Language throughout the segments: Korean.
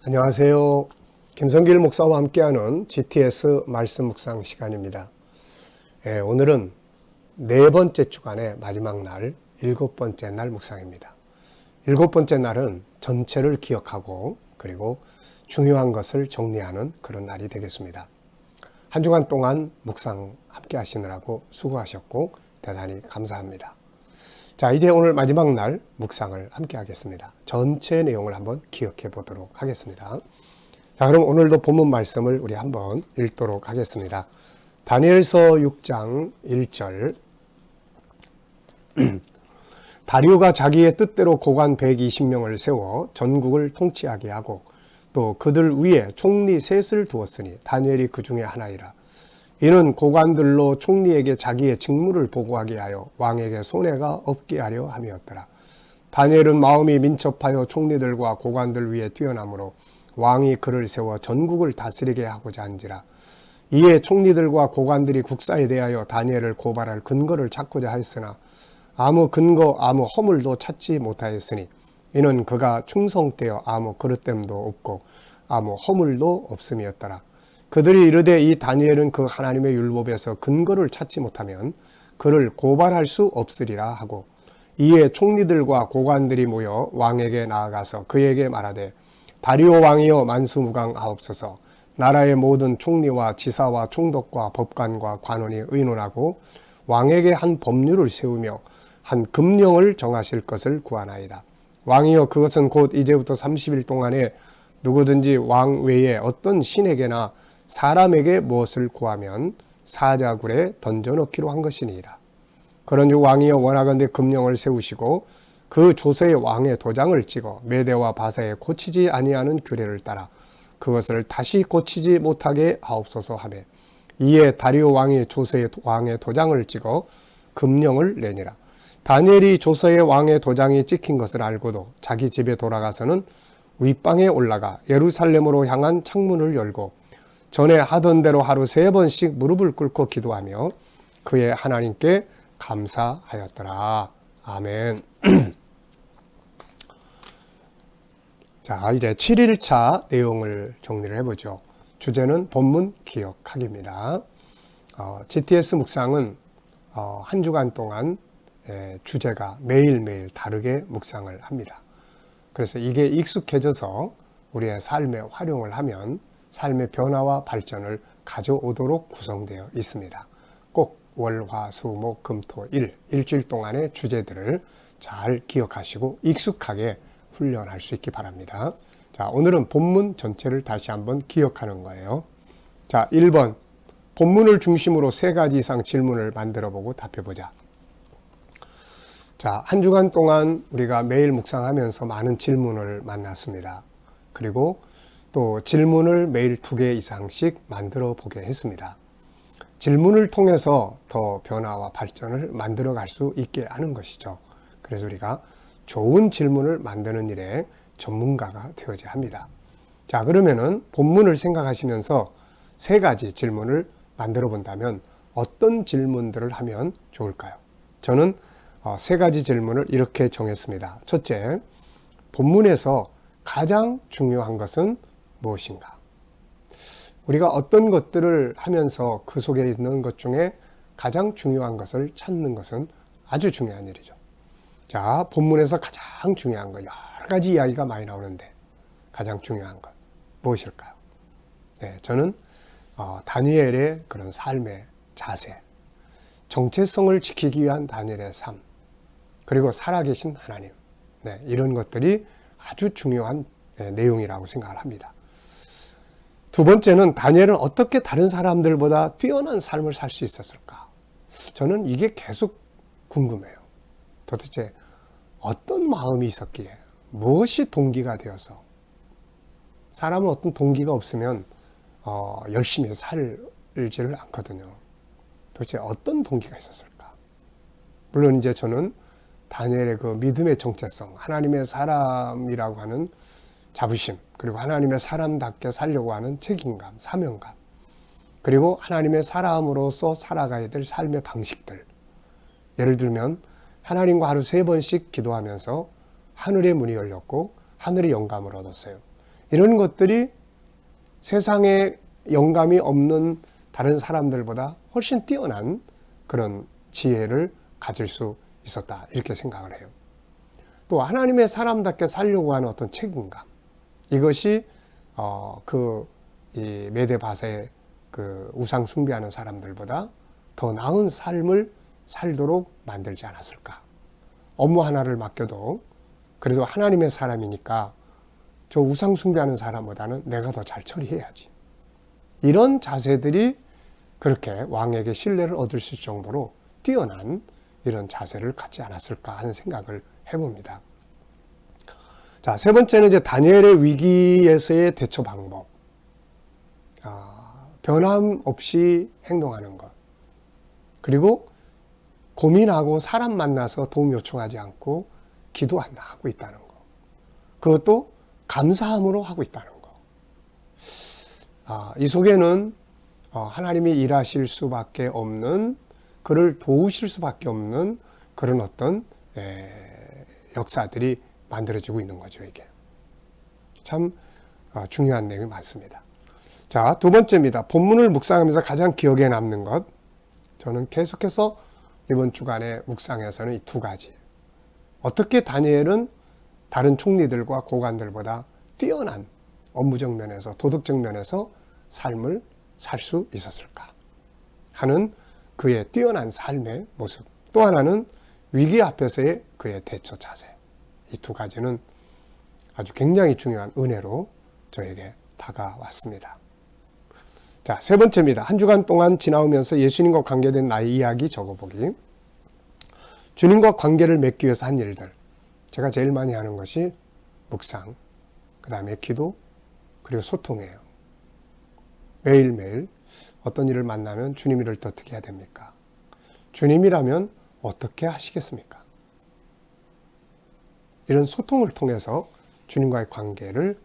안녕하세요. 김성길 목사와 함께하는 GTS 말씀 묵상 시간입니다. 오늘은 네 번째 주간의 마지막 날, 일곱 번째 날 묵상입니다. 일곱 번째 날은 전체를 기억하고 그리고 중요한 것을 정리하는 그런 날이 되겠습니다. 한 주간 동안 묵상 함께 하시느라고 수고하셨고 대단히 감사합니다. 자, 이제 오늘 마지막 날 묵상을 함께 하겠습니다. 전체 내용을 한번 기억해 보도록 하겠습니다. 자, 그럼 오늘도 본문 말씀을 우리 한번 읽도록 하겠습니다. 다니엘서 6장 1절. 다리오가 자기의 뜻대로 고관 120명을 세워 전국을 통치하게 하고 또 그들 위에 총리 셋을 두었으니 다니엘이 그 중에 하나이라. 이는 고관들로 총리에게 자기의 직무를 보고하게 하여 왕에게 손해가 없게 하려 함이었더라. 다니엘은 마음이 민첩하여 총리들과 고관들 위에 뛰어나므로 왕이 그를 세워 전국을 다스리게 하고자 한지라. 이에 총리들과 고관들이 국사에 대하여 다니엘을 고발할 근거를 찾고자 하였으나 아무 근거 아무 허물도 찾지 못하였으니 이는 그가 충성되어 아무 그릇됨도 없고 아무 허물도 없음이었더라. 그들이 이르되 이 다니엘은 그 하나님의 율법에서 근거를 찾지 못하면 그를 고발할 수 없으리라 하고, 이에 총리들과 고관들이 모여 왕에게 나아가서 그에게 말하되 다리오 왕이여 만수무강하옵소서. 나라의 모든 총리와 지사와 총독과 법관과 관원이 의논하고 왕에게 한 법률을 세우며 한 금령을 정하실 것을 구하나이다. 왕이여 그것은 곧 이제부터 30일 동안에 누구든지 왕 외에 어떤 신에게나 사람에게 무엇을 구하면 사자굴에 던져넣기로 한 것이니라. 그런즉 왕이여 원하건대 금령을 세우시고 그 조서에 왕의 도장을 찍어 메대와 바사에 고치지 아니하는 규례를 따라 그것을 다시 고치지 못하게 하옵소서 하매, 이에 다리오 왕이 조서에 왕의 도장을 찍어 금령을 내니라. 다니엘이 조서에 왕의 도장이 찍힌 것을 알고도 자기 집에 돌아가서는 윗방에 올라가 예루살렘으로 향한 창문을 열고 전에 하던 대로 하루 3번씩 무릎을 꿇고 기도하며 그의 하나님께 감사하였더라. 아멘. 자, 이제 7일차 내용을 정리를 해보죠. 주제는 본문 기억하기입니다. GTS 묵상은 한 주간 동안 주제가 매일매일 다르게 묵상을 합니다. 그래서 이게 익숙해져서 우리의 삶에 활용을 하면 삶의 변화와 발전을 가져오도록 구성되어 있습니다. 꼭 월, 화, 수, 목, 금, 토, 일주일 동안의 주제들을 잘 기억하시고 익숙하게 훈련할 수 있기 바랍니다. 자, 오늘은 본문 전체를 다시 한번 기억하는 거예요. 자, 1번. 본문을 중심으로 3가지 이상 질문을 만들어 보고 답해 보자. 자, 한 주간 동안 우리가 매일 묵상하면서 많은 질문을 만났습니다. 그리고 또 질문을 매일 2개 이상씩 만들어 보게 했습니다. 질문을 통해서 더 변화와 발전을 만들어 갈 수 있게 하는 것이죠. 그래서 우리가 좋은 질문을 만드는 일에 전문가가 되어야 합니다. 자, 그러면은 본문을 생각하시면서 3가지 질문을 만들어 본다면 어떤 질문들을 하면 좋을까요? 저는 3가지 질문을 이렇게 정했습니다. 첫째, 본문에서 가장 중요한 것은 무엇인가? 우리가 어떤 것들을 하면서 그 속에 있는 것 중에 가장 중요한 것을 찾는 것은 아주 중요한 일이죠. 자, 본문에서 가장 중요한 것, 여러 가지 이야기가 많이 나오는데 가장 중요한 것 무엇일까요? 네, 저는 다니엘의 그런 삶의 자세, 정체성을 지키기 위한 다니엘의 삶, 그리고 살아계신 하나님, 네, 이런 것들이 아주 중요한 내용이라고 생각을 합니다. 2번째는 다니엘은 어떻게 다른 사람들보다 뛰어난 삶을 살 수 있었을까? 저는 이게 계속 궁금해요. 도대체 어떤 마음이 있었기에, 무엇이 동기가 되어서, 사람은 어떤 동기가 없으면 열심히 살지를 않거든요. 도대체 어떤 동기가 있었을까? 물론 이제 저는 다니엘의 그 믿음의 정체성, 하나님의 사람이라고 하는 자부심, 그리고 하나님의 사람답게 살려고 하는 책임감, 사명감, 그리고 하나님의 사람으로서 살아가야 될 삶의 방식들. 예를 들면 하나님과 하루 3번씩 기도하면서 하늘의 문이 열렸고 하늘의 영감을 얻었어요. 이런 것들이 세상에 영감이 없는 다른 사람들보다 훨씬 뛰어난 그런 지혜를 가질 수 있었다, 이렇게 생각을 해요. 또 하나님의 사람답게 살려고 하는 어떤 책임감, 이것이 이 메데바세 그 우상 숭배하는 사람들보다 더 나은 삶을 살도록 만들지 않았을까. 업무 하나를 맡겨도 그래도 하나님의 사람이니까 저 우상 숭배하는 사람보다는 내가 더 잘 처리해야지, 이런 자세들이 그렇게 왕에게 신뢰를 얻을 수 있을 정도로 뛰어난 이런 자세를 갖지 않았을까 하는 생각을 해봅니다. 자, 세 번째는 이제 다니엘의 위기에서의 대처 방법. 변함없이 행동하는 것. 그리고 고민하고 사람 만나서 도움 요청하지 않고 기도하고 있다는 것. 그것도 감사함으로 하고 있다는 것. 이 속에는 하나님이 일하실 수밖에 없는, 그를 도우실 수밖에 없는 그런 어떤 역사들이 만들어지고 있는 거죠. 이게 참 중요한 내용이 많습니다. 자, 두 번째입니다. 본문을 묵상하면서 가장 기억에 남는 것. 저는 계속해서 이번 주간의 묵상에서는 이 두 가지. 어떻게 다니엘은 다른 총리들과 고관들보다 뛰어난 업무적 면에서, 도덕적 면에서 삶을 살 수 있었을까 하는 그의 뛰어난 삶의 모습. 또 하나는 위기 앞에서의 그의 대처 자세. 이 두 가지는 아주 굉장히 중요한 은혜로 저에게 다가왔습니다. 자, 세 번째입니다. 한 주간 동안 지나오면서 예수님과 관계된 나의 이야기 적어보기. 주님과 관계를 맺기 위해서 한 일들. 제가 제일 많이 하는 것이 묵상, 그 다음에 기도, 그리고 소통이에요. 매일매일 어떤 일을 만나면 주님 이럴 때 어떻게 해야 됩니까? 주님이라면 어떻게 하시겠습니까? 이런 소통을 통해서 주님과의 관계를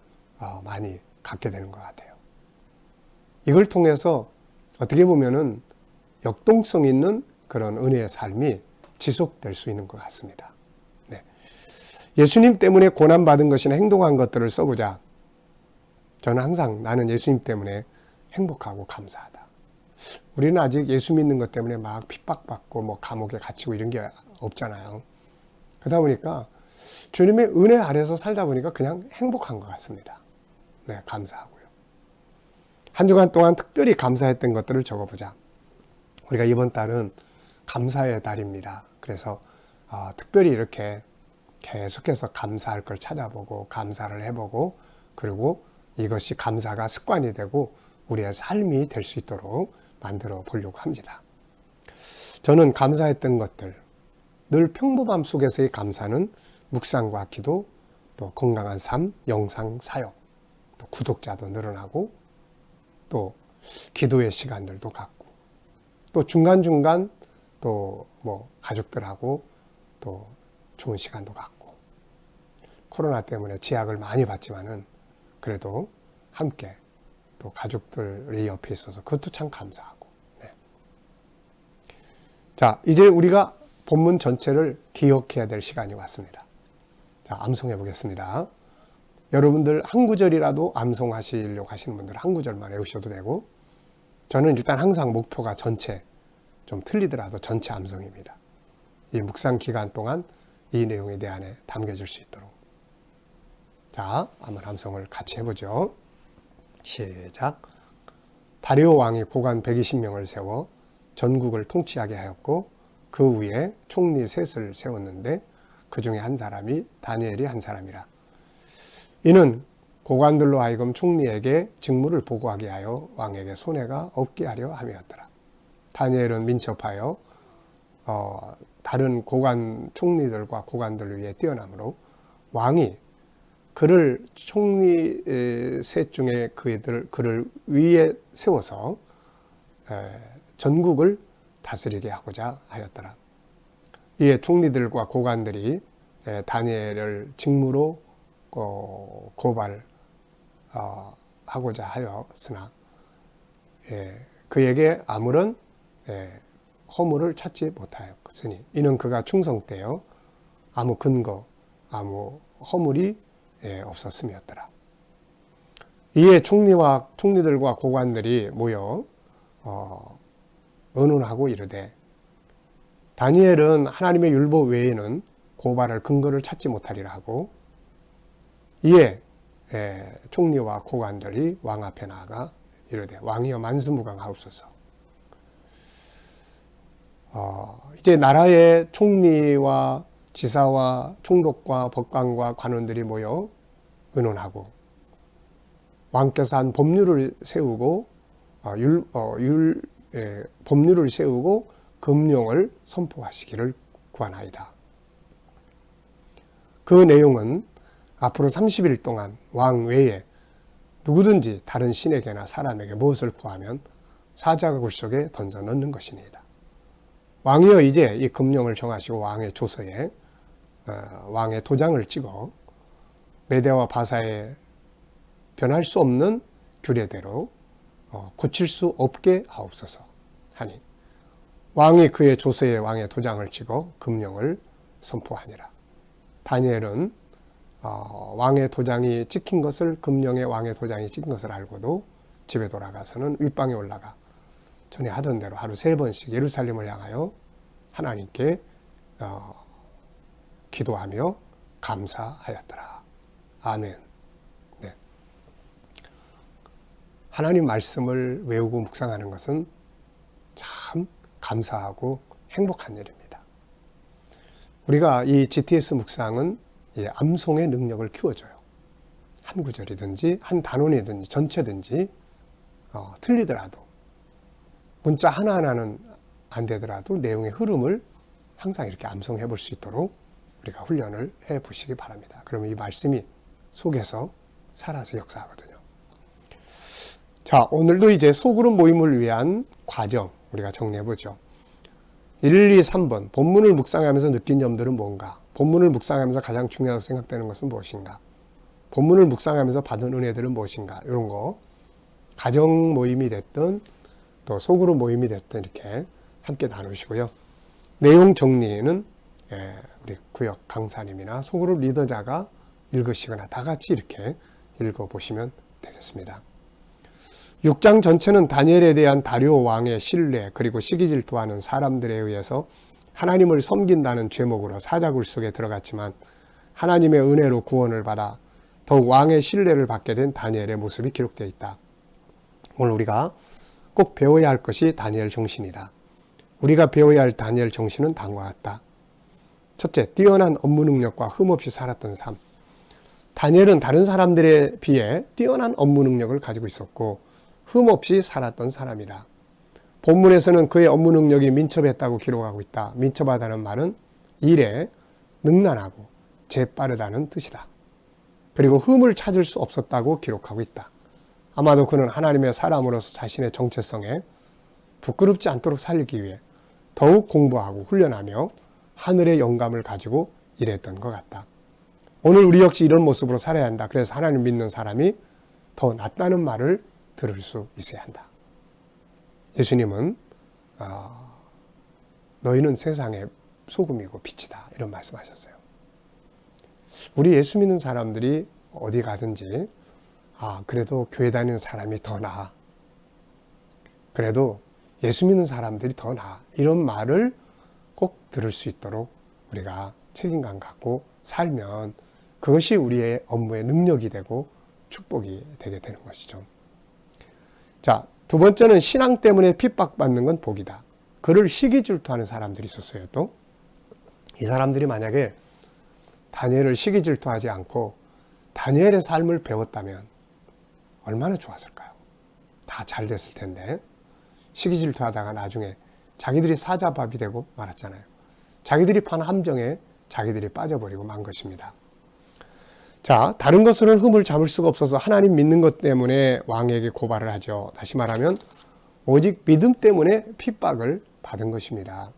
많이 갖게 되는 것 같아요. 이걸 통해서 어떻게 보면은 역동성 있는 그런 은혜의 삶이 지속될 수 있는 것 같습니다. 네. 예수님 때문에 고난받은 것이나 행동한 것들을 써보자. 저는 항상 나는 예수님 때문에 행복하고 감사하다. 우리는 아직 예수 믿는 것 때문에 막 핍박받고 뭐 감옥에 갇히고 이런 게 없잖아요. 그러다 보니까 주님의 은혜 아래서 살다 보니까 그냥 행복한 것 같습니다. 네, 감사하고요. 한 주간 동안 특별히 감사했던 것들을 적어보자. 우리가 이번 달은 감사의 달입니다. 그래서 특별히 이렇게 계속해서 감사할 걸 찾아보고 감사를 해보고, 그리고 이것이 감사가 습관이 되고 우리의 삶이 될 수 있도록 만들어 보려고 합니다. 저는 감사했던 것들, 늘 평범함 속에서의 감사는 묵상과 기도, 또 건강한 삶, 영상 사역, 또 구독자도 늘어나고, 또 기도의 시간들도 갖고, 또 중간중간 또 뭐 가족들하고 또 좋은 시간도 갖고, 코로나 때문에 제약을 많이 받지만은 그래도 함께 또 가족들이 옆에 있어서 그것도 참 감사하고. 네. 자, 이제 우리가 본문 전체를 기억해야 될 시간이 왔습니다. 자, 암송해 보겠습니다. 여러분들 한 구절이라도 암송하시려고 하시는 분들 한 구절만 외우셔도 되고, 저는 일단 항상 목표가 전체, 좀 틀리더라도 전체 암송입니다. 이 묵상 기간 동안 이 내용이 내 안에 담겨질 수 있도록. 자, 한번 암송을 같이 해보죠. 시작. 다리오 왕이 고관 120명을 세워 전국을 통치하게 하였고, 그 위에 총리 셋을 세웠는데 그 중에 한 사람이 다니엘이 한 사람이라. 이는 고관들로 하여금 총리에게 직무를 보고하게 하여 왕에게 손해가 없게 하려 함이었더라. 다니엘은 민첩하여 다른 고관 총리들과 고관들을 위해 뛰어나므로 왕이 그를 총리 셋 중에 그를 위에 세워서 전국을 다스리게 하고자 하였더라. 이에 총리들과 고관들이 다니엘을 직무로 고발하고자 하였으나 그에게 아무런 허물을 찾지 못하였으니, 이는 그가 충성되어 아무 근거, 아무 허물이 없었음이었더라. 이에 총리들과 고관들이 모여 의논하고 이르되 다니엘은 하나님의 율법 외에는 고발할 근거를 찾지 못하리라 하고, 이에 총리와 고관들이 왕 앞에 나아가 이르되 왕이여 만수무강하옵소서. 이제 나라의 총리와 지사와 총독과 법관과 관원들이 모여 의논하고 왕께서 한 법률을 세우고 법률을 세우고 금령을 선포하시기를 구하나이다. 그 내용은 앞으로 30일 동안 왕 외에 누구든지 다른 신에게나 사람에게 무엇을 구하면 사자굴 속에 던져 넣는 것입니다. 왕이여 이제 이 금령을 정하시고 왕의 조서에 왕의 도장을 찍어 메대와 바사에 변할 수 없는 규례대로 고칠 수 없게 하옵소서 하니 왕이 그의 조서에 왕의 도장을 찍어 금령을 선포하니라. 다니엘은 왕의 도장이 찍힌 것을, 금령에 왕의 도장이 찍힌 것을 알고도 집에 돌아가서는 윗방에 올라가 전에 하던 대로 하루 3번씩 예루살렘을 향하여 하나님께 기도하며 감사하였더라. 아멘. 네. 하나님 말씀을 외우고 묵상하는 것은 참 감사하고 행복한 일입니다. 우리가 이 GTS 묵상은 이 암송의 능력을 키워줘요. 한 구절이든지 한 단원이든지 전체든지 틀리더라도 문자 하나하나는 안 되더라도 내용의 흐름을 항상 이렇게 암송해 볼 수 있도록 우리가 훈련을 해 보시기 바랍니다. 그러면 이 말씀이 속에서 살아서 역사하거든요. 자, 오늘도 이제 소그룹 모임을 위한 과정 우리가 정리해 보죠. 1, 2, 3번 본문을 묵상하면서 느낀 점들은 뭔가? 본문을 묵상하면서 가장 중요하다고 생각되는 것은 무엇인가? 본문을 묵상하면서 받은 은혜들은 무엇인가? 이런 거 가정 모임이 됐든 또 소그룹 모임이 됐든 이렇게 함께 나누시고요. 내용 정리는 우리 구역 강사님이나 소그룹 리더자가 읽으시거나 다 같이 이렇게 읽어보시면 되겠습니다. 6장 전체는 다니엘에 대한 다리오 왕의 신뢰 그리고 시기 질투하는 사람들에 의해서 하나님을 섬긴다는 죄목으로 사자굴 속에 들어갔지만 하나님의 은혜로 구원을 받아 더욱 왕의 신뢰를 받게 된 다니엘의 모습이 기록되어 있다. 오늘 우리가 꼭 배워야 할 것이 다니엘 정신이다. 우리가 배워야 할 다니엘 정신은 다음과 같다. 첫째, 뛰어난 업무 능력과 흠없이 살았던 삶. 다니엘은 다른 사람들에 비해 뛰어난 업무 능력을 가지고 있었고 흠없이 살았던 사람이다. 본문에서는 그의 업무 능력이 민첩했다고 기록하고 있다. 민첩하다는 말은 일에 능란하고 재빠르다는 뜻이다. 그리고 흠을 찾을 수 없었다고 기록하고 있다. 아마도 그는 하나님의 사람으로서 자신의 정체성에 부끄럽지 않도록 살기 위해 더욱 공부하고 훈련하며 하늘의 영감을 가지고 일했던 것 같다. 오늘 우리 역시 이런 모습으로 살아야 한다. 그래서 하나님 믿는 사람이 더 낫다는 말을 들을 수 있어야 한다. 예수님은 너희는 세상의 소금이고 빛이다 이런 말씀하셨어요. 우리 예수 믿는 사람들이 어디 가든지 그래도 교회 다니는 사람이 더 나아. 그래도 예수 믿는 사람들이 더 나아. 이런 말을 꼭 들을 수 있도록 우리가 책임감 갖고 살면 그것이 우리의 업무의 능력이 되고 축복이 되게 되는 것이죠. 자, 두 번째는 신앙 때문에 핍박받는 건 복이다. 그를 시기 질투하는 사람들이 있었어요. 또 이 사람들이 만약에 다니엘을 시기 질투하지 않고 다니엘의 삶을 배웠다면 얼마나 좋았을까요? 다 잘 됐을 텐데 시기 질투하다가 나중에 자기들이 사자밥이 되고 말았잖아요. 자기들이 판 함정에 자기들이 빠져버리고 만 것입니다. 자, 다른 것으로는 흠을 잡을 수가 없어서 하나님 믿는 것 때문에 왕에게 고발을 하죠. 다시 말하면 오직 믿음 때문에 핍박을 받은 것입니다.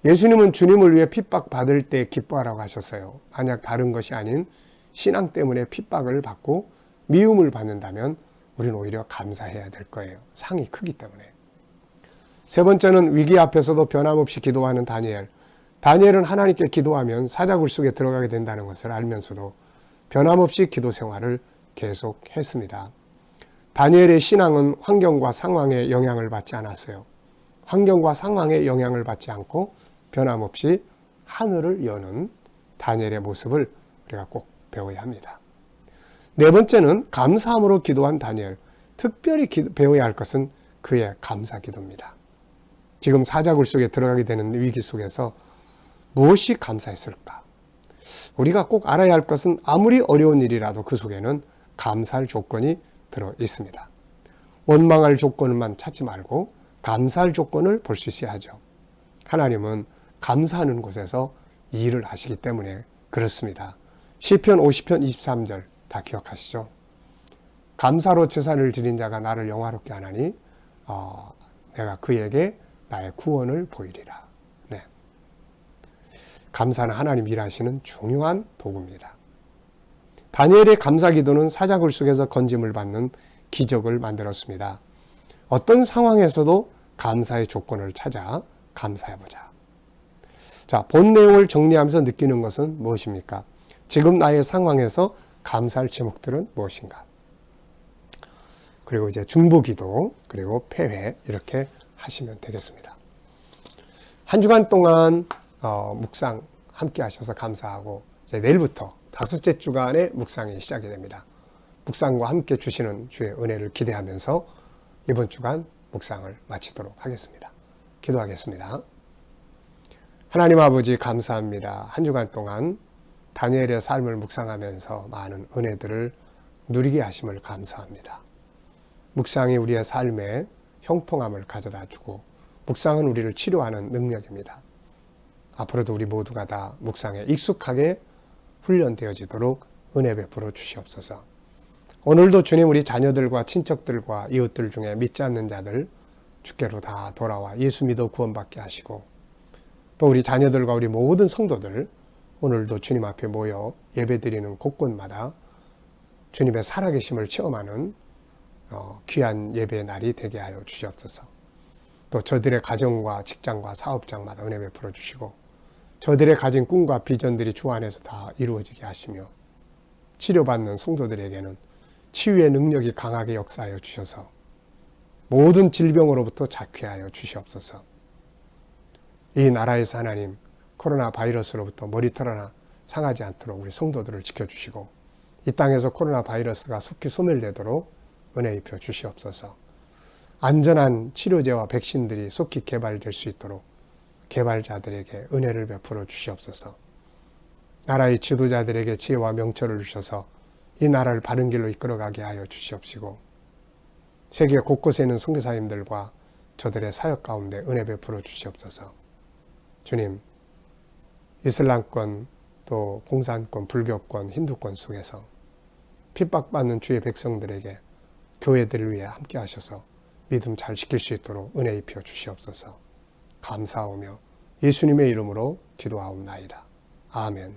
예수님은 주님을 위해 핍박받을 때 기뻐하라고 하셨어요. 만약 다른 것이 아닌 신앙 때문에 핍박을 받고 미움을 받는다면 우리는 오히려 감사해야 될 거예요. 상이 크기 때문에. 세 번째는 위기 앞에서도 변함없이 기도하는 다니엘. 다니엘은 하나님께 기도하면 사자굴 속에 들어가게 된다는 것을 알면서도 변함없이 기도 생활을 계속했습니다. 다니엘의 신앙은 환경과 상황에 영향을 받지 않았어요. 환경과 상황에 영향을 받지 않고 변함없이 하늘을 여는 다니엘의 모습을 우리가 꼭 배워야 합니다. 네 번째는 감사함으로 기도한 다니엘. 특별히 배워야 할 것은 그의 감사 기도입니다. 지금 사자굴 속에 들어가게 되는 위기 속에서 무엇이 감사했을까? 우리가 꼭 알아야 할 것은 아무리 어려운 일이라도 그 속에는 감사할 조건이 들어 있습니다. 원망할 조건만 찾지 말고 감사할 조건을 볼 수 있어야 하죠. 하나님은 감사하는 곳에서 일을 하시기 때문에 그렇습니다. 시편 50편 23절 다 기억하시죠? 감사로 제사를 드린 자가 나를 영화롭게 하나니 내가 그에게 나의 구원을 보이리라. 네. 감사는 하나님 일하시는 중요한 도구입니다. 다니엘의 감사 기도는 사자굴 속에서 건짐을 받는 기적을 만들었습니다. 어떤 상황에서도 감사의 조건을 찾아 감사해보자. 자, 본 내용을 정리하면서 느끼는 것은 무엇입니까? 지금 나의 상황에서 감사할 제목들은 무엇인가? 그리고 이제 중보기도, 그리고 폐회 이렇게 하시면 되겠습니다. 한 주간 동안 묵상 함께 하셔서 감사하고 이제 내일부터 5째 주간의 묵상이 시작이 됩니다. 묵상과 함께 주시는 주의 은혜를 기대하면서 이번 주간 묵상을 마치도록 하겠습니다. 기도하겠습니다. 하나님 아버지 감사합니다. 한 주간 동안 다니엘의 삶을 묵상하면서 많은 은혜들을 누리게 하심을 감사합니다. 묵상이 우리의 삶에 형통함을 가져다 주고 묵상은 우리를 치료하는 능력입니다. 앞으로도 우리 모두가 다 묵상에 익숙하게 훈련되어지도록 은혜 베풀어 주시옵소서. 오늘도 주님 우리 자녀들과 친척들과 이웃들 중에 믿지 않는 자들 주께로 다 돌아와 예수 믿어 구원받게 하시고 또 우리 자녀들과 우리 모든 성도들 오늘도 주님 앞에 모여 예배드리는 곳곳마다 주님의 살아계심을 체험하는 귀한 예배의 날이 되게 하여 주시옵소서. 또 저들의 가정과 직장과 사업장마다 은혜 베풀어 주시고 저들의 가진 꿈과 비전들이 주 안에서 다 이루어지게 하시며 치료받는 성도들에게는 치유의 능력이 강하게 역사하여 주셔서 모든 질병으로부터 자쾌하여 주시옵소서. 이 나라에서 하나님 코로나 바이러스로부터 머리털 하나 상하지 않도록 우리 성도들을 지켜주시고 이 땅에서 코로나 바이러스가 속히 소멸되도록 은혜 입혀 주시옵소서. 안전한 치료제와 백신들이 속히 개발될 수 있도록 개발자들에게 은혜를 베풀어 주시옵소서. 나라의 지도자들에게 지혜와 명철을 주셔서 이 나라를 바른 길로 이끌어가게 하여 주시옵시고 세계 곳곳에 있는 선교사님들과 저들의 사역 가운데 은혜 베풀어 주시옵소서. 주님, 이슬람권, 또 공산권, 불교권, 힌두권 속에서 핍박받는 주의 백성들에게 교회들을 위해 함께 하셔서 믿음 잘 지킬 수 있도록 은혜 입혀 주시옵소서. 감사하며 예수님의 이름으로 기도하옵나이다. 아멘.